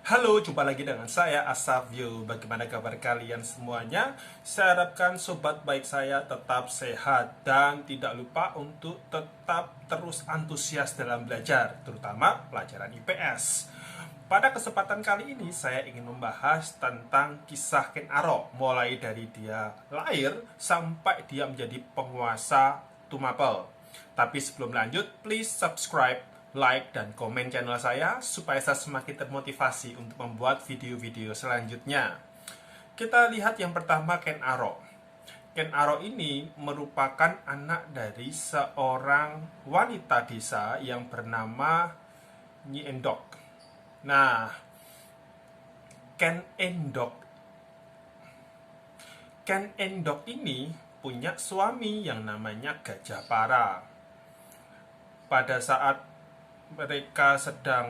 Halo, jumpa lagi dengan saya Asavio. Bagaimana kabar kalian semuanya? Saya harapkan sobat baik saya tetap sehat dan tidak lupa untuk tetap terus antusias dalam belajar, terutama pelajaran IPS. Pada kesempatan kali ini saya ingin membahas tentang kisah Ken Arok, mulai dari dia lahir sampai dia menjadi penguasa Tumapel. Tapi sebelum lanjut, please subscribe, like, dan komen channel saya supaya saya semakin termotivasi untuk membuat video-video selanjutnya. Kita lihat yang pertama, Ken Arok. Ken Arok ini merupakan anak dari seorang wanita desa yang bernama Nyi Endok. Nah, Ken Endok Ken Endok ini punya suami yang namanya Gajah Para. Pada saat mereka sedang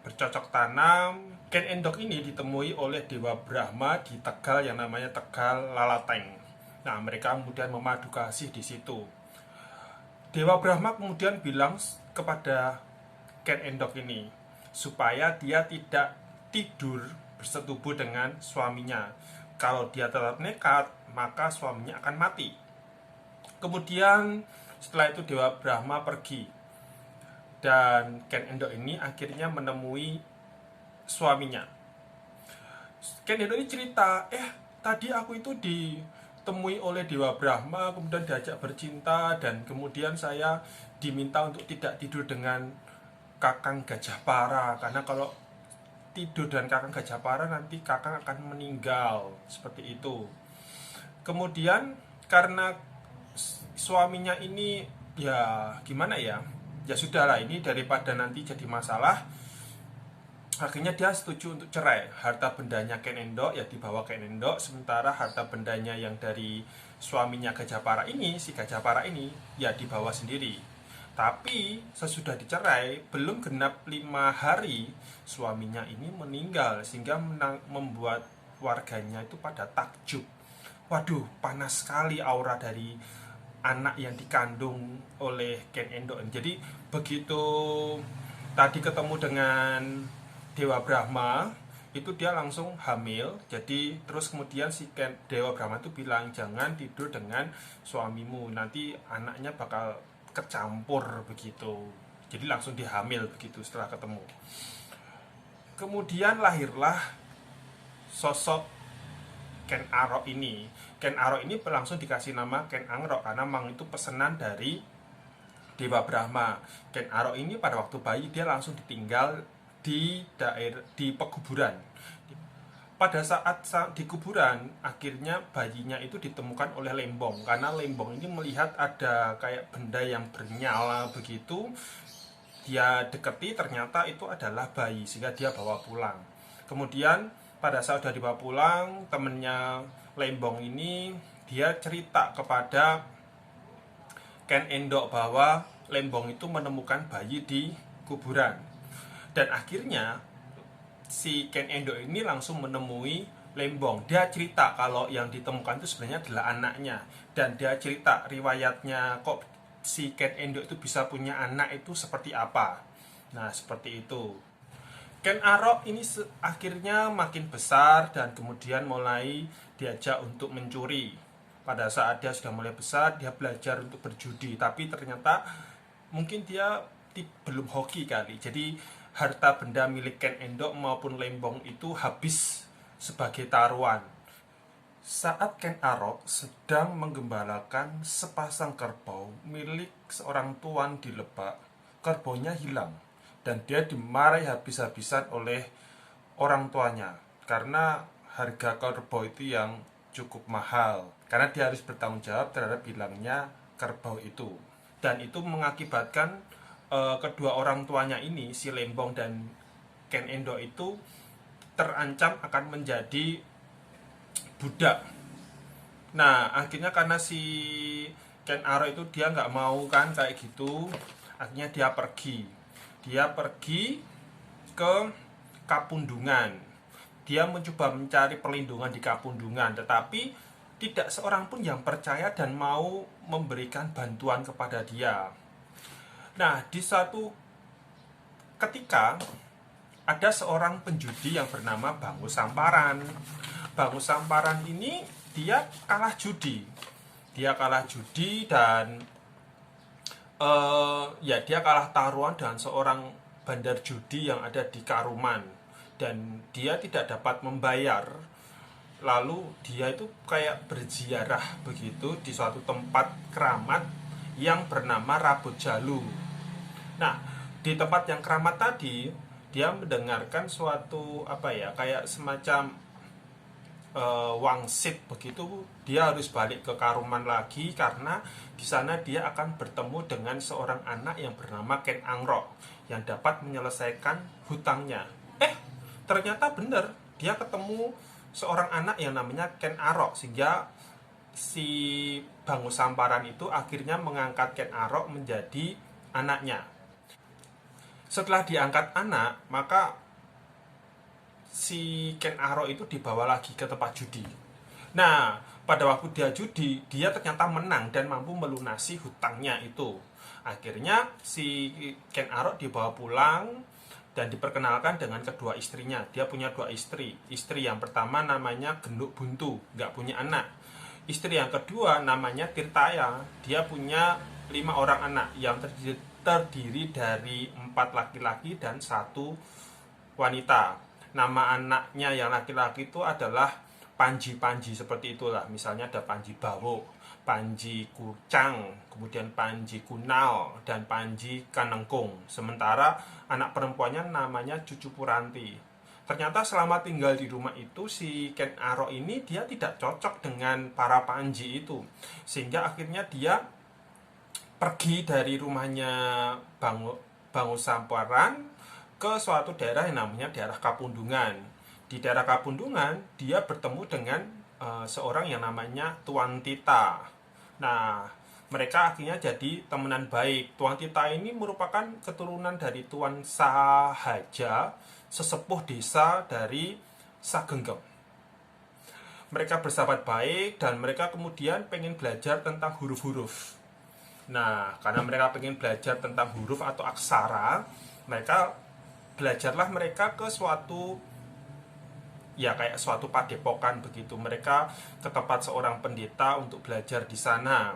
bercocok tanam, Ken Endok ini ditemui oleh Dewa Brahma di Tegal yang namanya Tegal Lalateng. Nah, mereka kemudian memadu kasih di situ. Dewa Brahma kemudian bilang kepada Ken Endok ini supaya dia tidak tidur bersetubuh dengan suaminya. Kalau dia tetap nekat, maka suaminya akan mati. Kemudian setelah itu Dewa Brahma pergi, dan Ken Endok ini akhirnya menemui suaminya. Ken Endok ini cerita, tadi aku itu ditemui oleh Dewa Brahma, kemudian diajak bercinta, dan kemudian saya diminta untuk tidak tidur dengan Kakang Gajah Para, karena kalau tidur dengan Kakang Gajah Para nanti Kakang akan meninggal, seperti itu. Kemudian karena suaminya ini ya gimana ya, ya sudahlah, ini daripada nanti jadi masalah, akhirnya dia setuju untuk cerai. Harta bendanya Ken Endok ya dibawa Ken Endok, sementara harta bendanya yang dari suaminya Gajah Para ini, si Gajah Para ini ya dibawa sendiri. Tapi sesudah dicerai, belum genap 5 hari, suaminya ini meninggal, sehingga membuat warganya itu pada takjub. Waduh, panas sekali aura dari anak yang dikandung oleh Ken Endok. Jadi begitu tadi ketemu dengan Dewa Brahma, itu dia langsung hamil. Jadi terus kemudian si Dewa Brahma itu bilang, jangan tidur dengan suamimu, nanti anaknya bakal kecampur begitu. Jadi langsung dihamil begitu setelah ketemu. Kemudian lahirlah sosok Ken Arok ini. Ken Arok ini langsung dikasih nama Ken Angrok karena memang itu pesanan dari Dewa Brahma. Ken Arok ini pada waktu bayi dia langsung ditinggal di pekuburan. Pada saat di kuburan, akhirnya bayinya itu ditemukan oleh Lembong, karena Lembong ini melihat ada kayak benda yang bernyala begitu. Dia deketi, ternyata itu adalah bayi, sehingga dia bawa pulang. Kemudian pada saat sudah dibawa pulang, temennya Lembong ini dia cerita kepada Ken Endok bahwa Lembong itu menemukan bayi di kuburan. Dan akhirnya si Ken Endok ini langsung menemui Lembong. Dia cerita kalau yang ditemukan itu sebenarnya adalah anaknya. Dan dia cerita riwayatnya, kok si Ken Endok itu bisa punya anak itu seperti apa. Nah, seperti itu. Ken Arok ini akhirnya makin besar dan kemudian mulai diajak untuk mencuri. Pada saat dia sudah mulai besar, dia belajar untuk berjudi. Tapi ternyata mungkin dia belum hoki kali. Jadi harta benda milik Ken Endok maupun Lembong itu habis sebagai taruhan. Saat Ken Arok sedang menggembalakan sepasang kerbau milik seorang tuan di Lebak, kerbaunya hilang dan dia dimarahi habis-habisan oleh orang tuanya karena harga kerbau itu yang cukup mahal, karena dia harus bertanggung jawab terhadap hilangnya kerbau itu. Dan itu mengakibatkan kedua orang tuanya ini, si Lembong dan Ken Endok itu terancam akan menjadi budak. Nah, akhirnya karena si Ken Arok itu dia nggak mau kan kayak gitu, akhirnya dia pergi ke Kapundungan. Dia mencoba mencari perlindungan di Kapundungan, tetapi tidak seorang pun yang percaya dan mau memberikan bantuan kepada dia. Nah, di satu ketika ada seorang penjudi yang bernama Bangu Samparan. Bangu Samparan ini dia kalah judi. Dia kalah judi dan ya dia kalah taruhan dengan seorang bandar judi yang ada di Karuman, dan dia tidak dapat membayar. Lalu dia itu kayak berziarah begitu di suatu tempat keramat yang bernama Rabut Jalu. Nah, di tempat yang keramat tadi dia mendengarkan suatu apa ya, kayak semacam wangsit begitu. Dia harus balik ke Karuman lagi karena di sana dia akan bertemu dengan seorang anak yang bernama Ken Angrok yang dapat menyelesaikan hutangnya. Ternyata benar, dia ketemu seorang anak yang namanya Ken Arok, sehingga si Bangu Samparan itu akhirnya mengangkat Ken Arok menjadi anaknya. Setelah diangkat anak, maka si Ken Arok itu dibawa lagi ke tempat judi. Nah, pada waktu dia judi, dia ternyata menang dan mampu melunasi hutangnya itu. Akhirnya si Ken Arok dibawa pulang dan diperkenalkan dengan kedua istrinya. Dia punya dua istri. Istri yang pertama namanya Genuk Buntu, nggak punya anak. Istri yang kedua namanya Tirtaya. Dia punya 5 orang anak yang terdiri dari 4 laki-laki dan 1 wanita. Nama anaknya yang laki-laki itu adalah Panji-Panji, seperti itulah. Misalnya ada Panji Bawo, Panji Kucang, kemudian Panji Kunal, dan Panji Kanengkung. Sementara anak perempuannya namanya Cucu Puranti. Ternyata selama tinggal di rumah itu, si Ken Arok ini dia tidak cocok dengan para Panji itu, sehingga akhirnya dia pergi dari rumahnya Bangu Samparan ke suatu daerah yang namanya daerah Kapundungan. Di daerah Kapundungan dia bertemu dengan seorang yang namanya Tuan Tita. Nah, mereka akhirnya jadi temenan baik. Tuan Tita ini merupakan keturunan dari Tuan Sahaja, sesepuh desa dari Sagenggem. Mereka bersahabat baik dan mereka kemudian pengen belajar tentang huruf-huruf. Nah, karena mereka pengen belajar tentang huruf atau aksara, belajarlah mereka ke suatu, ya kayak suatu padepokan begitu. Mereka ke tempat seorang pendeta untuk belajar di sana.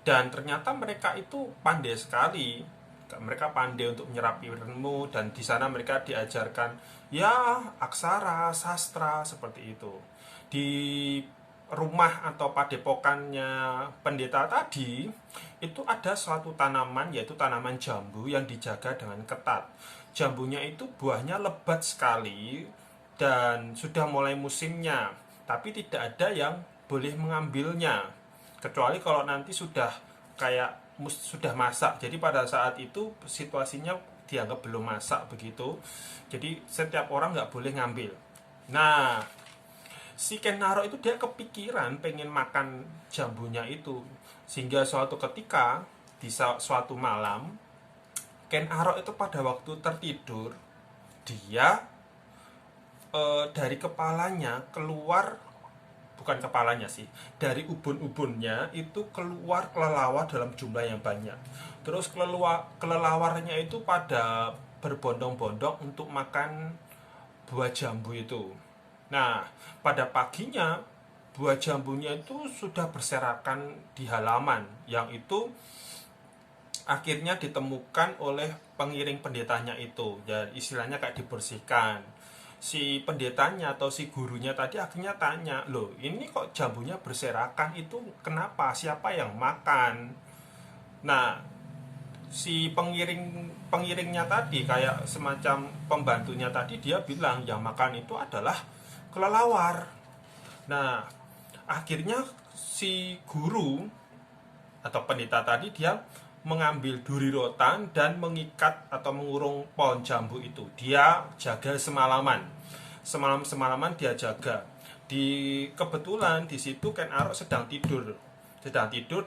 Dan ternyata mereka itu pandai sekali. Mereka pandai untuk menyerap ilmu, dan di sana mereka diajarkan ya aksara, sastra, seperti itu. Di rumah atau padepokannya pendeta tadi itu ada suatu tanaman, yaitu tanaman jambu yang dijaga dengan ketat. Jambunya itu buahnya lebat sekali dan sudah mulai musimnya, tapi tidak ada yang boleh mengambilnya kecuali kalau nanti sudah sudah masak. Jadi pada saat itu situasinya dianggap belum masak begitu, jadi setiap orang nggak boleh ngambil. Nah, si Ken Arok itu dia kepikiran pengen makan jambunya itu, sehingga suatu ketika di suatu malam Ken Arok itu pada waktu tertidur, dia dari kepalanya keluar, bukan kepalanya sih, dari ubun-ubunnya itu keluar kelelawar dalam jumlah yang banyak. Terus kelelawarnya itu pada berbondong-bondong untuk makan buah jambu itu. Nah, pada paginya buah jambunya itu sudah berserakan di halaman, yang itu akhirnya ditemukan oleh pengiring pendetanya itu. Dan istilahnya kayak dibersihkan. Si pendetanya atau si gurunya tadi akhirnya tanya, loh ini kok jambunya berserakan, itu kenapa, siapa yang makan? Nah, si pengiringnya tadi, kayak semacam pembantunya tadi, dia bilang yang makan itu adalah kelelawar. Nah, akhirnya si guru atau pendeta tadi dia mengambil duri rotan dan mengikat atau mengurung pohon jambu itu. Dia jaga semalaman. Semalaman dia jaga. Kebetulan di situ Ken Arok sedang tidur.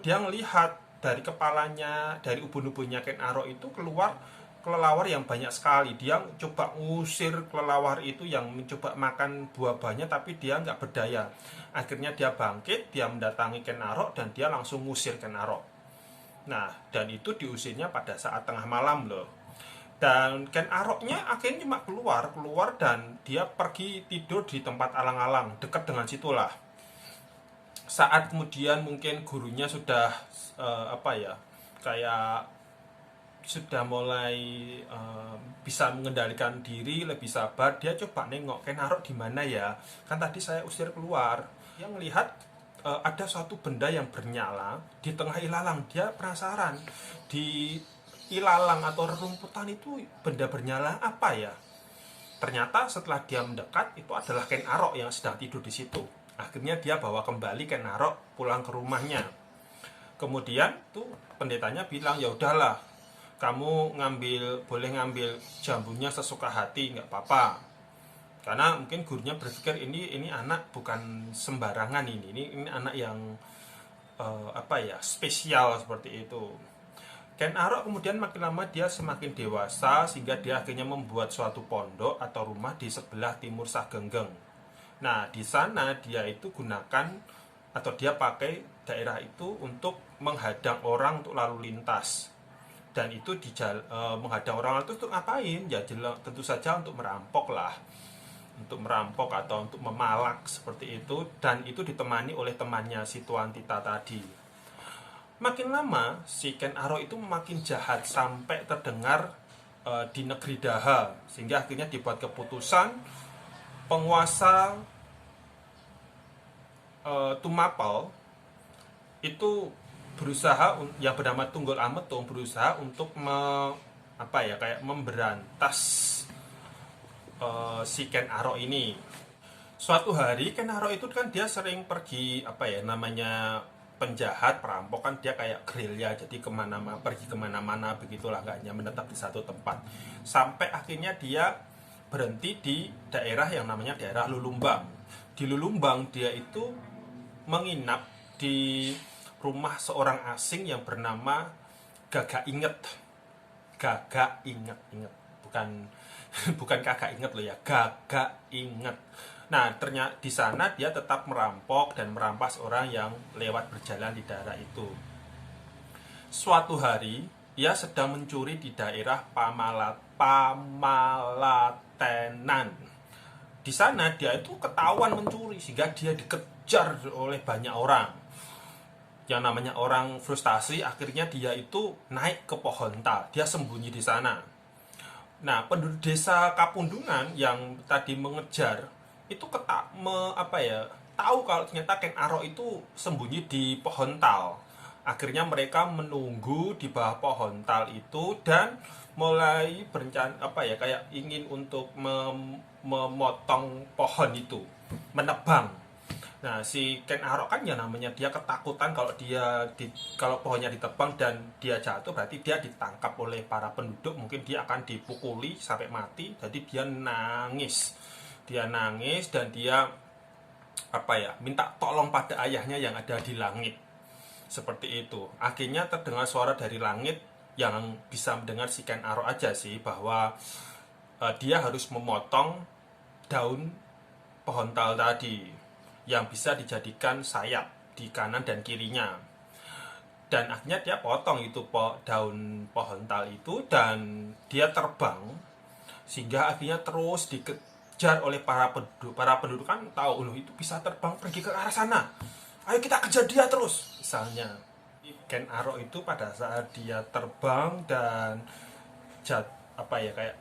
Dia melihat dari kepalanya, dari ubun-ubunnya Ken Arok itu keluar kelelawar yang banyak sekali. Dia coba ngusir kelelawar itu yang mencoba makan buah-buahnya, tapi dia nggak berdaya. Akhirnya dia bangkit, dia mendatangi Ken Arok dan dia langsung ngusir Ken Arok. Nah, dan itu diusirnya pada saat tengah malam loh. Dan Ken Aroknya akhirnya cuma keluar dan dia pergi tidur di tempat alang-alang dekat dengan situlah. Saat kemudian mungkin gurunya sudah apa ya, kayak sudah mulai bisa mengendalikan diri, lebih sabar, dia coba nengok Ken Arok di mana ya, kan tadi saya usir keluar. Dia melihat ada suatu benda yang bernyala di tengah ilalang. Dia penasaran, di ilalang atau rerumputan itu benda bernyala apa ya. Ternyata setelah dia mendekat, itu adalah Ken Arok yang sedang tidur di situ. Akhirnya dia bawa kembali Ken Arok pulang ke rumahnya. Kemudian tuh pendetanya bilang, ya udahlah, kamu boleh ngambil jambunya sesuka hati, nggak apa-apa. Karena mungkin gurunya berpikir ini anak bukan sembarangan, ini anak yang apa ya, spesial seperti itu. Ken Arok kemudian makin lama dia semakin dewasa, sehingga dia akhirnya membuat suatu pondok atau rumah di sebelah timur Sagenggeng. Nah, di sana dia itu gunakan atau dia pakai daerah itu untuk menghadang orang untuk lalu lintas. Dan itu menghadang orang itu untuk ngapain? Ya tentu saja untuk merampok lah. Untuk merampok atau untuk memalak seperti itu. Dan itu ditemani oleh temannya si Tuan Tita tadi. Makin lama si Ken Arok itu makin jahat sampai terdengar di negeri Daha, sehingga akhirnya dibuat keputusan penguasa Tumapel itu berusaha, yang bernama Tunggul Ametung, berusaha untuk memberantas si Ken Arok ini. Suatu hari Ken Arok itu kan dia sering pergi penjahat, perampok kan, dia kayak gerilya, jadi pergi kemana-mana begitulah, nggak hanya menetap di satu tempat. Sampai akhirnya dia berhenti di daerah yang namanya daerah Lulumbang. Di Lulumbang dia itu menginap di rumah seorang asing yang bernama Gagak Inget. Gagak Inget, bukan bukan Kakak Inget loh ya, Gagak Inget. Nah, ternyata di sana dia tetap merampok dan merampas orang yang lewat berjalan di daerah itu. Suatu hari, dia sedang mencuri di daerah Pamalatenan. Di sana dia itu ketahuan mencuri, sehingga dia dikejar oleh banyak orang. Yang namanya orang frustasi, akhirnya dia itu naik ke pohon tal. Dia sembunyi di sana. Nah, penduduk desa Kapundungan yang tadi mengejar itu tahu kalau ternyata Ken Arok itu sembunyi di pohon tal. Akhirnya mereka menunggu di bawah pohon tal itu dan mulai berencana kayak ingin untuk memotong pohon itu, menebang. Nah, si Ken Arok kan ya namanya dia ketakutan kalau pohonnya ditebang dan dia jatuh, berarti dia ditangkap oleh para penduduk, mungkin dia akan dipukuli sampai mati. Jadi dia nangis dan dia minta tolong pada ayahnya yang ada di langit. Seperti itu. Akhirnya terdengar suara dari langit, yang bisa mendengar si Ken Arok aja sih, bahwa dia harus memotong daun pohon tal tadi yang bisa dijadikan sayap di kanan dan kirinya. Dan akhirnya dia potong itu daun pohon tal itu, dan dia terbang, sehingga akhirnya terus dikejar oleh para penduduk. Para penduduk kan tahu, loh itu bisa terbang pergi ke arah sana, ayo kita kejar dia terus misalnya. Ken Arok itu pada saat dia terbang dan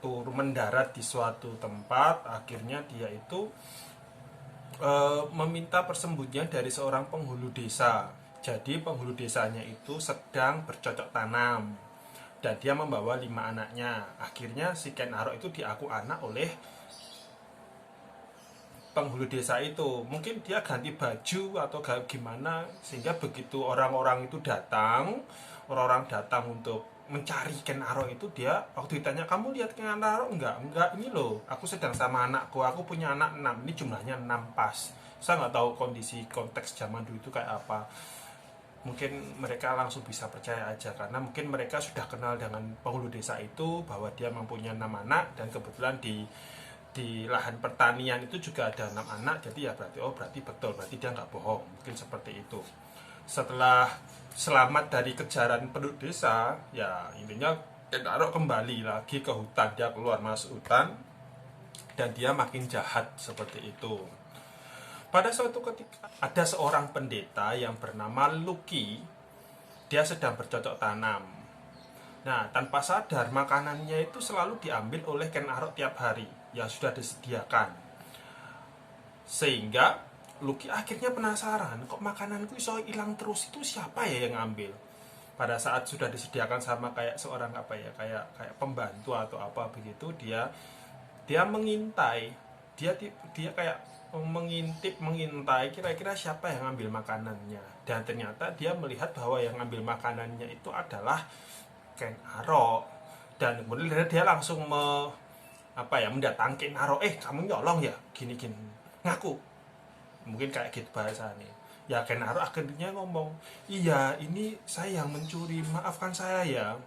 turun mendarat di suatu tempat, akhirnya dia itu meminta persembunyian dari seorang penghulu desa. Jadi penghulu desanya itu sedang bercocok tanam dan dia membawa 5 anaknya. Akhirnya si Ken Arok itu diaku anak oleh penghulu desa itu. Mungkin dia ganti baju atau gimana, sehingga begitu orang-orang datang untuk mencari Ken Arok itu, dia waktu ditanya, kamu lihat Ken Arok enggak, ini loh aku sedang sama anakku, aku punya anak 6, ini jumlahnya 6 pas. Saya nggak tahu konteks zaman dulu itu kayak apa. Mungkin mereka langsung bisa percaya aja, karena mungkin mereka sudah kenal dengan penghulu desa itu, bahwa dia mempunyai 6 anak, dan kebetulan di lahan pertanian itu juga ada 6 anak, jadi ya berarti betul, berarti dia nggak bohong, mungkin seperti itu. Setelah selamat dari kejaran penduduk desa, ya intinya Ken Arok kembali lagi ke hutan, dia keluar masuk hutan dan dia makin jahat seperti itu. Pada suatu ketika ada seorang pendeta yang bernama Lucky, dia sedang bercocok tanam. Nah, tanpa sadar makanannya itu selalu diambil oleh Ken Arok tiap hari yang sudah disediakan. Sehingga Lucky akhirnya penasaran, kok makananku iso hilang terus, itu siapa ya yang ngambil? Pada saat sudah disediakan sama kayak seorang apa ya, kayak pembantu atau apa begitu, dia mengintai, dia kayak mengintai kira-kira siapa yang ngambil makanannya, dan ternyata dia melihat bahwa yang ngambil makanannya itu adalah Ken Arok. Dan kemudian dia langsung mendatangi Ken Arok, kamu nyolong ya, gini ngaku, mungkin kayak gitu bahasanya. Ya Ken Arok akhirnya ngomong, iya ini saya yang mencuri, maafkan saya ya.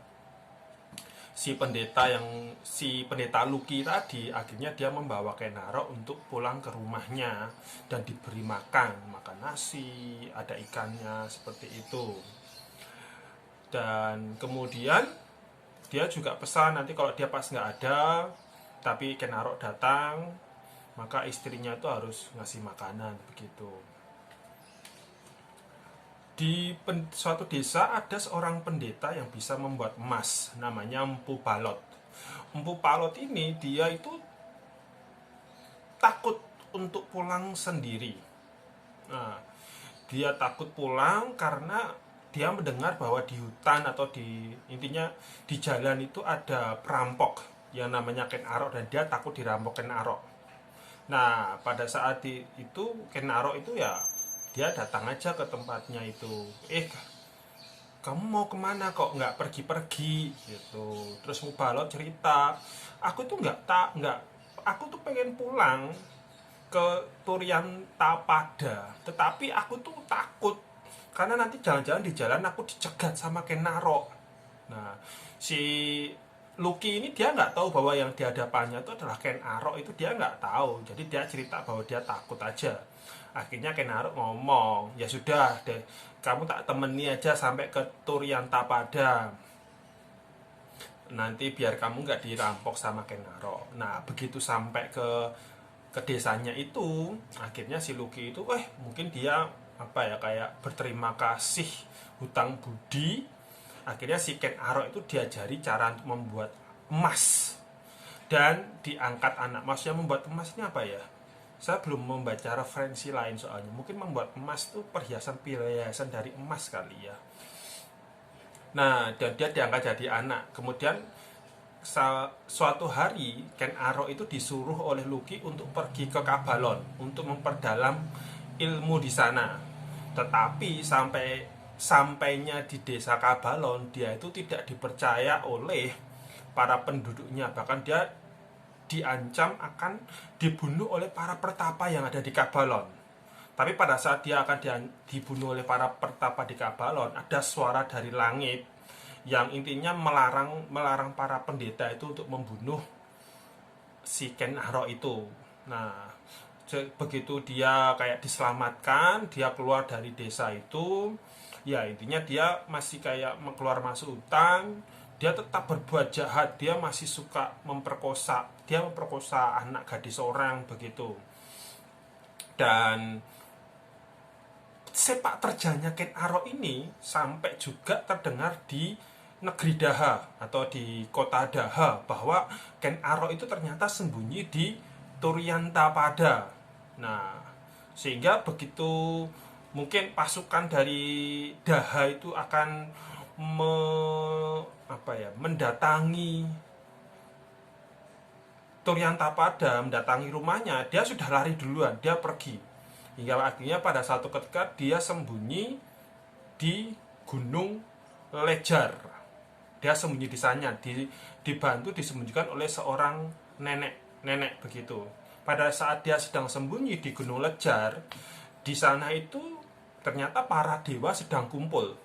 Si pendeta Lucky tadi akhirnya dia membawa Ken Arok untuk pulang ke rumahnya dan diberi makan nasi, ada ikannya seperti itu. Dan kemudian dia juga pesan nanti kalau dia pas nggak ada tapi Ken Arok datang, maka istrinya itu harus ngasih makanan begitu. Di suatu desa ada seorang pendeta yang bisa membuat emas, namanya Empu Balot. Empu Balot ini dia itu takut untuk pulang sendiri. Nah, dia takut pulang karena dia mendengar bahwa di hutan atau intinya di jalan itu ada perampok yang namanya Ken Arok, dan dia takut dirampok Ken Arok. Nah, pada saat itu Ken Arok itu ya dia datang aja ke tempatnya itu. Kamu mau kemana kok nggak pergi-pergi gitu. Terus Mubalot cerita, aku tuh aku tuh pengen pulang ke Turian Tapada, tetapi aku tuh takut karena nanti jangan-jangan di jalan aku dicegat sama Ken Arok. Nah, si Lucky ini dia nggak tahu bahwa yang di hadapannya itu adalah Ken Arok, itu dia nggak tahu. Jadi dia cerita bahwa dia takut aja. Akhirnya Ken Arok ngomong, ya sudah deh, kamu tak temani aja sampai ke Turian Tapada. Nanti biar kamu nggak dirampok sama Ken Arok. Nah, begitu sampai ke desanya itu, akhirnya si Lucky itu, mungkin dia kayak berterima kasih, hutang budi. Akhirnya si Ken Arok itu diajari cara untuk membuat emas dan diangkat anak. Maksudnya membuat emas ini apa ya? Saya belum membaca referensi lain soalnya. Mungkin membuat emas itu perhiasan dari emas kali ya. Nah, dan dia diangkat jadi anak. Kemudian suatu hari Ken Arok itu disuruh oleh Lucky untuk pergi ke Kabalon untuk memperdalam ilmu di sana. Tetapi sampainya di desa Kabalon, dia itu tidak dipercaya oleh para penduduknya. Bahkan dia diancam akan dibunuh oleh para pertapa yang ada di Kabalon. Tapi pada saat dia akan dibunuh oleh para pertapa di Kabalon, ada suara dari langit yang intinya melarang para pendeta itu untuk membunuh si Ken Arok itu. Nah, begitu dia kayak diselamatkan, dia keluar dari desa itu, ya intinya dia masih kayak keluar masuk hutan. Dia tetap berbuat jahat, dia masih suka memperkosa anak gadis orang begitu. Dan sepak terjangnya Ken Arok ini sampai juga terdengar di negeri Daha atau di kota Daha, bahwa Ken Arok itu ternyata sembunyi di Turian Tapada. Nah, sehingga begitu mungkin pasukan dari Daha itu akan mendatangi Turian Tapada, mendatangi rumahnya, dia sudah lari duluan, dia pergi. Hingga akhirnya pada satu ketika dia sembunyi di Gunung Lejar. Dia sembunyi di sana, dibantu disembunyikan oleh seorang nenek begitu. Pada saat dia sedang sembunyi di Gunung Lejar, di sana itu ternyata para dewa sedang kumpul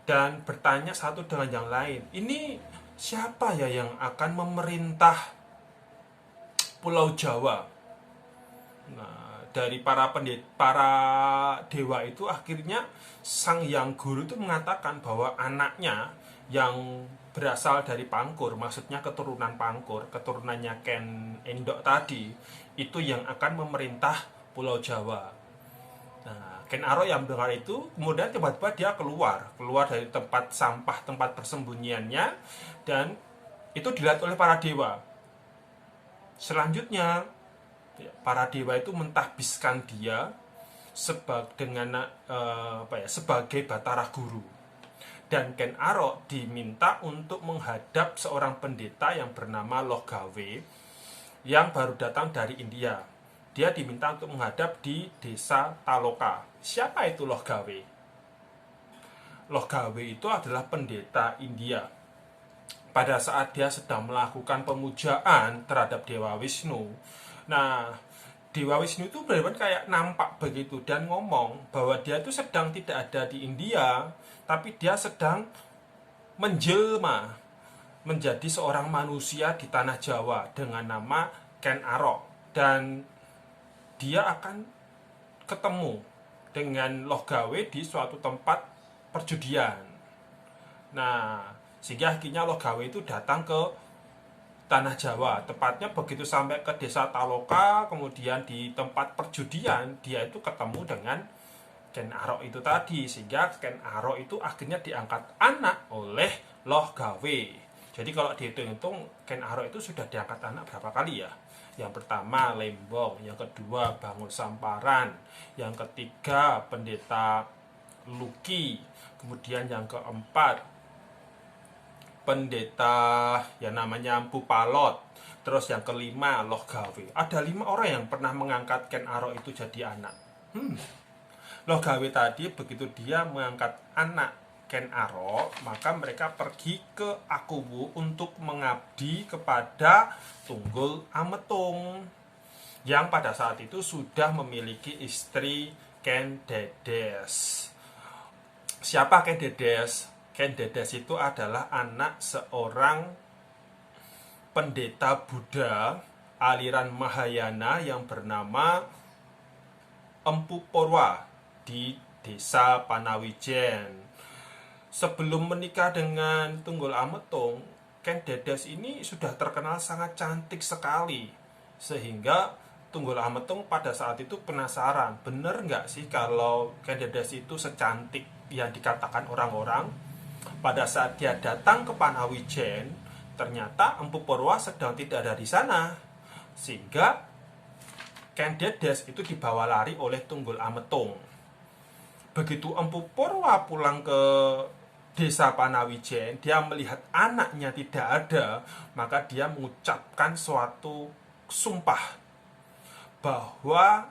dan bertanya satu dengan yang lain, ini siapa ya yang akan memerintah Pulau Jawa? Nah, dari para dewa itu akhirnya Sang Hyang Guru itu mengatakan bahwa anaknya yang berasal dari Pangkur, maksudnya keturunan Pangkur, keturunannya Ken Endok tadi, itu yang akan memerintah Pulau Jawa. Nah, Ken Arok yang mendengar itu, kemudian tiba-tiba dia keluar dari tempat sampah, tempat persembunyiannya, dan itu dilihat oleh para dewa. Selanjutnya, para dewa itu mentahbiskan dia sebagai Batara Guru. Dan Ken Arok diminta untuk menghadap seorang pendeta yang bernama Loh Gawe yang baru datang dari India. Dia diminta untuk menghadap di desa Taloka. Siapa itu Loh Gawe? Loh Gawe itu adalah pendeta India. Pada saat dia sedang melakukan pemujaan terhadap Dewa Wisnu. Nah, Dewa Wisnu itu benar-benar kayak nampak begitu dan ngomong bahwa dia itu sedang tidak ada di India, tapi dia sedang menjelma menjadi seorang manusia di tanah Jawa dengan nama Ken Arok, dan dia akan ketemu dengan Loh Gawe di suatu tempat perjudian. Nah, sehingga akhirnya Loh Gawe itu datang ke tanah Jawa, tepatnya begitu sampai ke desa Taloka, kemudian di tempat perjudian, dia itu ketemu dengan Ken Arok itu tadi, sehingga Ken Arok itu akhirnya diangkat anak oleh Loh Gawe. Jadi kalau dihitung-hitung, Ken Arok itu sudah diangkat anak berapa kali ya? Yang pertama Lembong, yang kedua Bangun Samparan, yang ketiga Pendeta Luki, kemudian yang keempat pendeta yang namanya Empu Palot, terus yang kelima Loh Gawe. Ada 5 orang yang pernah mengangkat Ken Arok itu jadi anak. Loh Gawe tadi begitu dia mengangkat anak Ken Arok, maka mereka pergi ke Akuwu untuk mengabdi kepada Tunggul Ametung yang pada saat itu sudah memiliki istri Ken Dedes. Siapa Ken Dedes? Ken Dedes itu adalah anak seorang pendeta Buddha aliran Mahayana yang bernama Empu Porwa di desa Panawijen. Sebelum menikah dengan Tunggul Ametung, Ken Dedes ini sudah terkenal sangat cantik sekali, sehingga Tunggul Ametung pada saat itu penasaran, bener nggak sih kalau Ken Dedes itu secantik yang dikatakan orang-orang. Pada saat dia datang ke Panawijen, ternyata Empu Porwa sedang tidak ada di sana, sehingga Ken Dedes itu dibawa lari oleh Tunggul Ametung. Begitu Empu Porwa pulang ke desa Panawijen, dia melihat anaknya tidak ada, maka dia mengucapkan suatu sumpah bahwa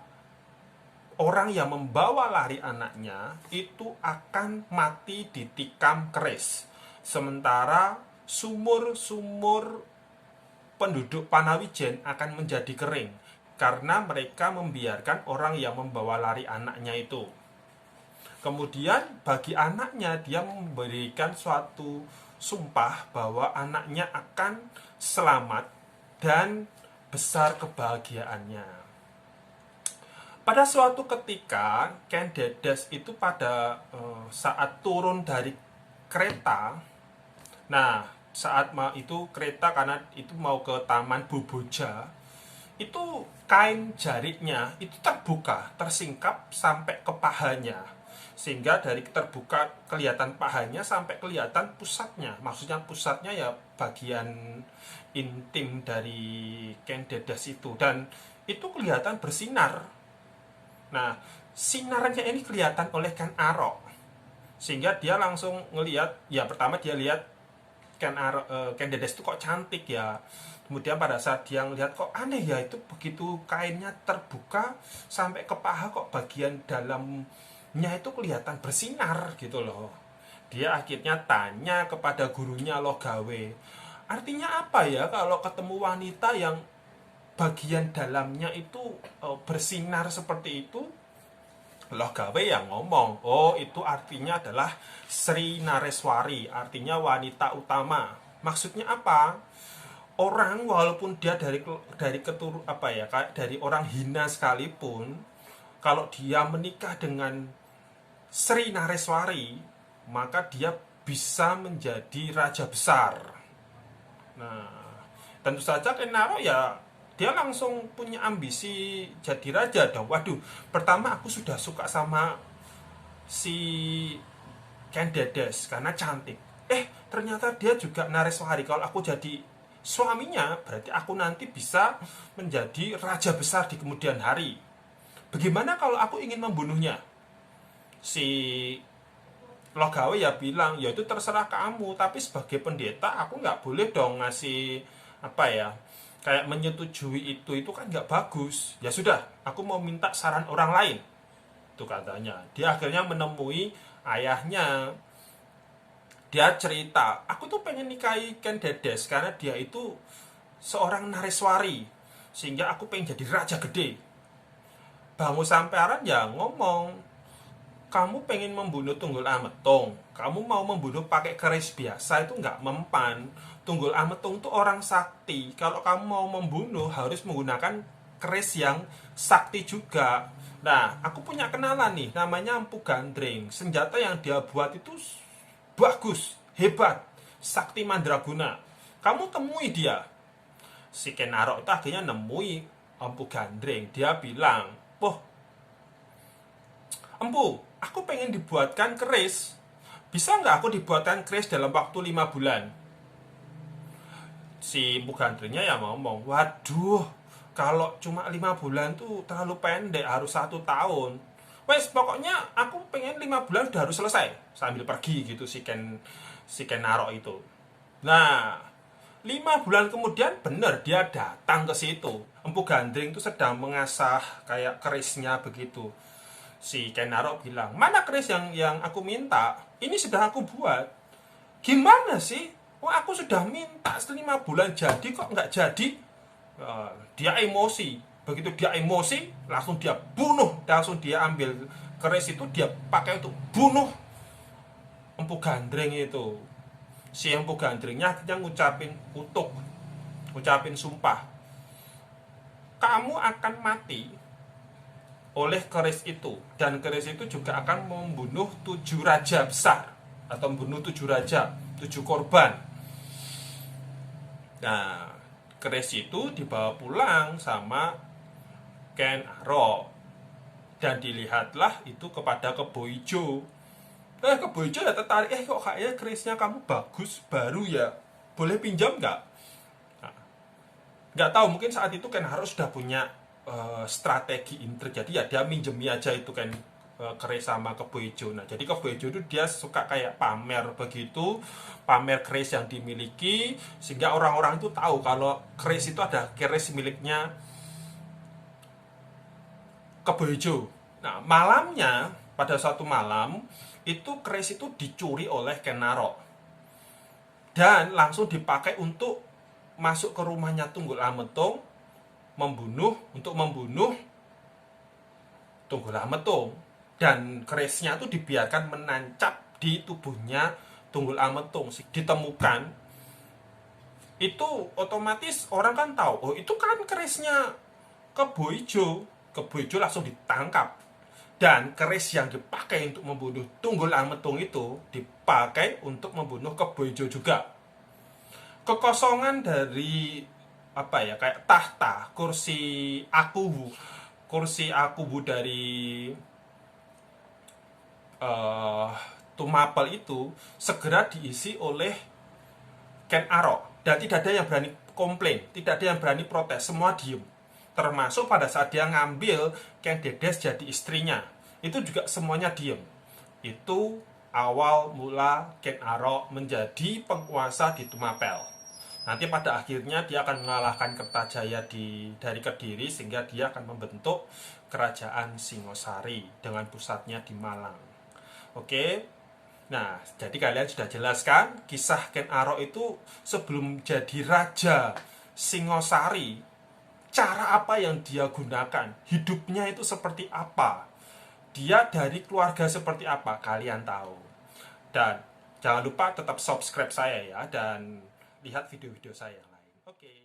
orang yang membawa lari anaknya itu akan mati ditikam keris. Sementara sumur-sumur penduduk Panawijen akan menjadi kering karena mereka membiarkan orang yang membawa lari anaknya itu. Kemudian bagi anaknya dia memberikan suatu sumpah bahwa anaknya akan selamat dan besar kebahagiaannya. Pada suatu ketika, Ken Dedes itu pada saat turun dari kereta, nah saat itu kereta karena itu mau ke Taman Boboja, itu kain jaritnya itu terbuka, tersingkap sampai ke pahanya, sehingga dari terbuka kelihatan pahanya sampai kelihatan pusatnya. Maksudnya pusatnya ya bagian intim dari Ken Dedes itu, dan itu kelihatan bersinar. Nah, sinarnya ini kelihatan oleh Ken Arok, sehingga dia langsung ngelihat. Ya pertama dia lihat Ken Dedes itu kok cantik ya. Kemudian pada saat dia ngelihat kok aneh ya, itu begitu kainnya terbuka sampai ke paha kok bagian dalamnya itu kelihatan bersinar gitu loh. Dia akhirnya tanya kepada gurunya Loh Gawe, artinya apa ya kalau ketemu wanita yang bagian dalamnya itu bersinar seperti itu? Loh Gawe yang ngomong, oh itu artinya adalah Sri Nareswari, artinya wanita utama. Maksudnya apa? Orang walaupun dia dari orang hina sekalipun, kalau dia menikah dengan Sri Nareswari, maka dia bisa menjadi raja besar. Nah, tentu saja Ken Arok ya dia langsung punya ambisi jadi raja dong. Waduh, pertama aku sudah suka sama si Ken Dedes karena cantik. Ternyata dia juga Nareswari. Kalau aku jadi suaminya, berarti aku nanti bisa menjadi raja besar di kemudian hari. Bagaimana kalau aku ingin membunuhnya? Si Logawe ya bilang, ya itu terserah kamu, tapi sebagai pendeta aku nggak boleh dong ngasih apa ya, kayak menyetujui itu kan nggak bagus. Ya sudah, aku mau minta saran orang lain, itu katanya. Dia akhirnya menemui ayahnya. Dia cerita, aku tuh pengen nikahi Ken Dedes karena dia itu seorang Nareswari, sehingga aku pengen jadi raja gede. Bangu Samperan ya ngomong, kamu pengen membunuh Tunggul Ametung, kamu mau membunuh pakai keris biasa itu nggak mempan. Tunggul Ametung itu orang sakti. Kalau kamu mau membunuh harus menggunakan keris yang sakti juga. Nah, aku punya kenalan nih, namanya Empu Gandring. Senjata yang dia buat itu bagus, hebat, sakti mandraguna. Kamu temui dia. Si Ken Arok itu akhirnya nemui Empu Gandring. Dia bilang, "Wah, Empu, aku pengen dibuatkan keris. Bisa nggak aku dibuatkan keris dalam waktu 5 bulan?" Si Empu Gandringnya ya ngomong, "Waduh, kalau cuma 5 bulan tuh terlalu pendek, harus 1 tahun. Wes, pokoknya aku pengen 5 bulan udah harus selesai." Sambil pergi gitu si Ken Arok itu. Nah, 5 bulan kemudian bener dia datang ke situ. Empu Gandring itu sedang mengasah kayak kerisnya begitu. Si Ken Arok bilang, "Mana keris yang aku minta? Ini sudah aku buat." "Gimana sih? Wah, aku sudah minta 5 bulan jadi kok nggak jadi?" Dia emosi. Begitu dia emosi, langsung dia bunuh. Langsung dia ambil keris itu, dia pakai untuk bunuh Empu Gandring itu. Si Empu Gandringnya akhirnya ngucapin kutuk, ngucapin sumpah, "Kamu akan mati oleh keris itu, dan keris itu juga akan membunuh 7 raja besar, atau membunuh 7 raja, 7 korban." Nah, keris itu dibawa pulang sama Ken Arok, dan dilihatlah itu kepada Kebo Ijo. Kebo Ijo ya tertarik, kok kayaknya kerisnya kamu bagus, baru ya, boleh pinjam nggak? Nah, nggak tahu, mungkin saat itu Ken Arok sudah punya strategi intrik, jadi ya dia minjemi aja itu kan keris sama Kebo Ijo. Nah, jadi Kebo Ijo itu dia suka kayak pamer begitu, pamer keris yang dimiliki, sehingga orang-orang itu tahu kalau keris itu ada keris miliknya Kebo Ijo. Nah, malamnya, pada suatu malam, itu keris itu dicuri oleh Ken Arok. Dan langsung dipakai untuk masuk ke rumahnya Tunggul Ametung, untuk membunuh Tunggul Ametung. Dan kerisnya itu dibiarkan menancap di tubuhnya Tunggul Ametung. Ditemukan, itu otomatis orang kan tahu, oh itu kan kerisnya Kebo Ijo. Kebo Ijo langsung ditangkap, dan keris yang dipakai untuk membunuh Tunggul Ametung itu dipakai untuk membunuh Kebo Ijo juga. Kekosongan dari apa ya, kayak tahta, kursi akubu dari Tumapel itu segera diisi oleh Ken Arok, dan tidak ada yang berani komplain, tidak ada yang berani protes, semua diem. Termasuk pada saat dia ngambil Ken Dedes jadi istrinya, itu juga semuanya diem. Itu awal mula Ken Arok menjadi penguasa di Tumapel. Nanti pada akhirnya dia akan mengalahkan Kertajaya dari Kediri, sehingga dia akan membentuk kerajaan Singosari dengan pusatnya di Malang. Oke, nah jadi kalian sudah jelaskan kisah Ken Arok itu sebelum jadi raja Singosari. Cara apa yang dia gunakan, hidupnya itu seperti apa, dia dari keluarga seperti apa, kalian tahu. Dan jangan lupa tetap subscribe saya ya, dan lihat video-video saya yang lain. Oke.